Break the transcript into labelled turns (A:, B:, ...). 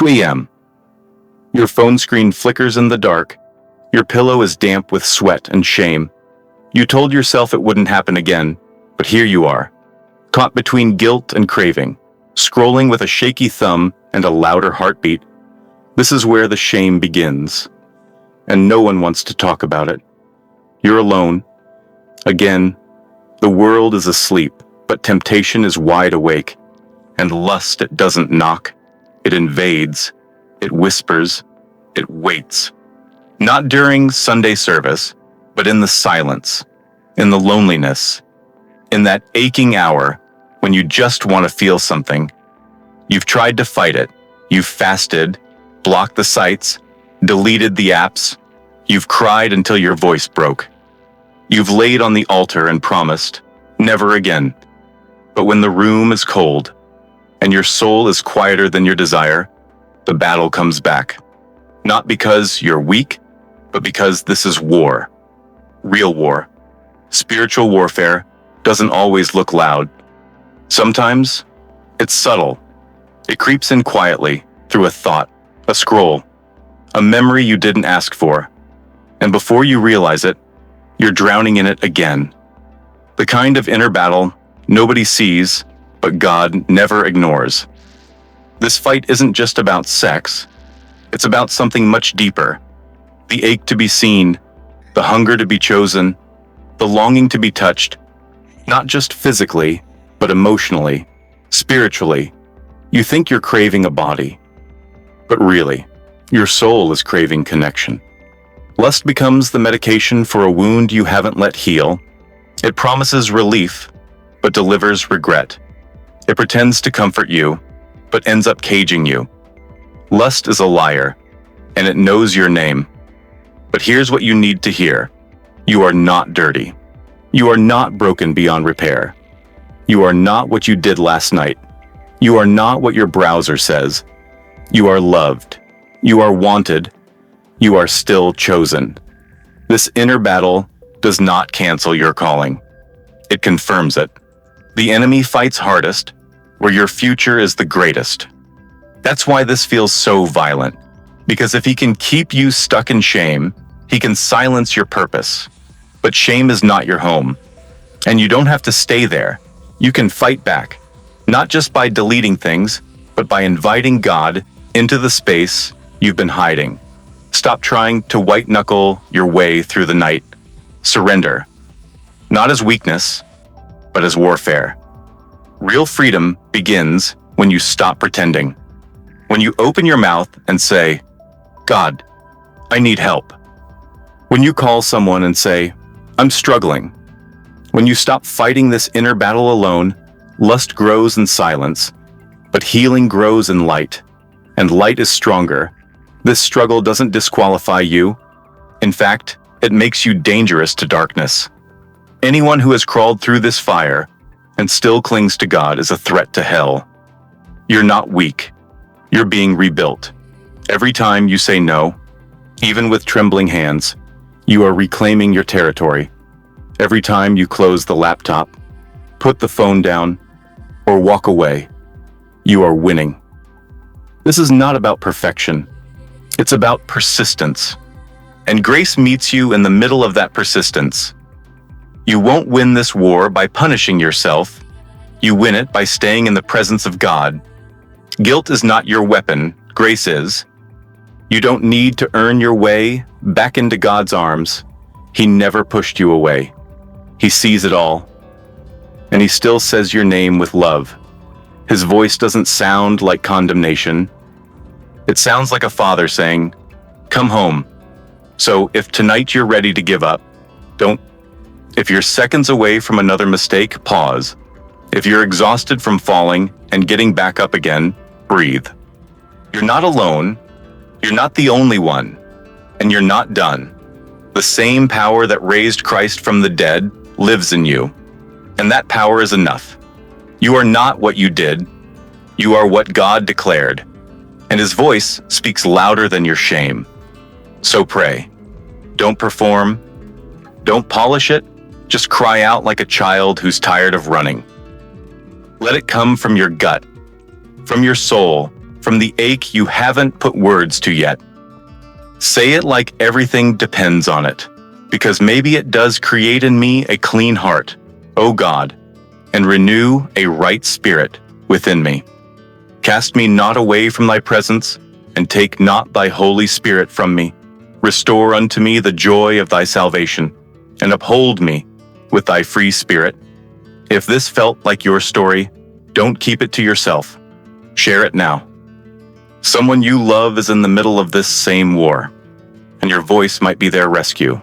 A: 2 a.m. Your phone screen flickers in the dark. Your pillow is damp with sweat and shame. You told yourself it wouldn't happen again, but here you are, caught between guilt and craving, scrolling with a shaky thumb and a louder heartbeat. This is where the shame begins, and no one wants to talk about it. You're alone. Again, the world is asleep, but temptation is wide awake, and lust, it doesn't knock. It invades, it whispers, it waits. Not during Sunday service, but in the silence, in the loneliness, in that aching hour when you just want to feel something. You've tried to fight it. You've fasted, blocked the sites, deleted the apps. You've cried until your voice broke. You've laid on the altar and promised, never again. But when the room is cold and your soul is quieter than your desire, the battle comes back. Not because you're weak, but because this is war. Real war. Spiritual warfare doesn't always look loud. Sometimes it's subtle. It creeps in quietly through a thought, a scroll, a memory you didn't ask for. And before you realize it, you're drowning in it again. The kind of inner battle nobody sees, but God never ignores. This fight isn't just about sex. It's about something much deeper. The ache to be seen, the hunger to be chosen, the longing to be touched, not just physically, but emotionally, spiritually. You think you're craving a body, but really, your soul is craving connection. Lust becomes the medication for a wound you haven't let heal. It promises relief, but delivers regret. It pretends to comfort you, but ends up caging you. Lust is a liar, and it knows your name. But here's what you need to hear. You are not dirty. You are not broken beyond repair. You are not what you did last night. You are not what your browser says. You are loved. You are wanted. You are still chosen. This inner battle does not cancel your calling. It confirms it. The enemy fights hardest where your future is the greatest. That's why this feels so violent. Because if he can keep you stuck in shame, he can silence your purpose. But shame is not your home. And you don't have to stay there. You can fight back, not just by deleting things, but by inviting God into the space you've been hiding. Stop trying to white-knuckle your way through the night. Surrender. Not as weakness, but as warfare. Real freedom begins when you stop pretending. When you open your mouth and say, God, I need help. When you call someone and say, I'm struggling. When you stop fighting this inner battle alone, lust grows in silence, but healing grows in light, and light is stronger. This struggle doesn't disqualify you. In fact, it makes you dangerous to darkness. Anyone who has crawled through this fire and still clings to God is a threat to hell. You're not weak. You're being rebuilt. Every time you say no, even with trembling hands, you are reclaiming your territory. Every time you close the laptop, put the phone down, or walk away, you are winning. This is not about perfection. It's about persistence. And grace meets you in the middle of that persistence. You won't win this war by punishing yourself. You win it by staying in the presence of God. Guilt is not your weapon, grace is. You don't need to earn your way back into God's arms. He never pushed you away. He sees it all. And he still says your name with love. His voice doesn't sound like condemnation. It sounds like a father saying, come home. So if tonight you're ready to give up, don't. If you're seconds away from another mistake, pause. If you're exhausted from falling and getting back up again, breathe. You're not alone. You're not the only one. And you're not done. The same power that raised Christ from the dead lives in you. And that power is enough. You are not what you did. You are what God declared. And his voice speaks louder than your shame. So pray. Don't perform. Don't polish it. Just cry out like a child who's tired of running. Let it come from your gut, from your soul, from the ache you haven't put words to yet. Say it like everything depends on it, because maybe it does. Create in me a clean heart, O God, and renew a right spirit within me. Cast me not away from thy presence, and take not thy Holy Spirit from me. Restore unto me the joy of thy salvation, and uphold me with thy free spirit. If this felt like your story, don't keep it to yourself. Share it now. Someone you love is in the middle of this same war, and your voice might be their rescue.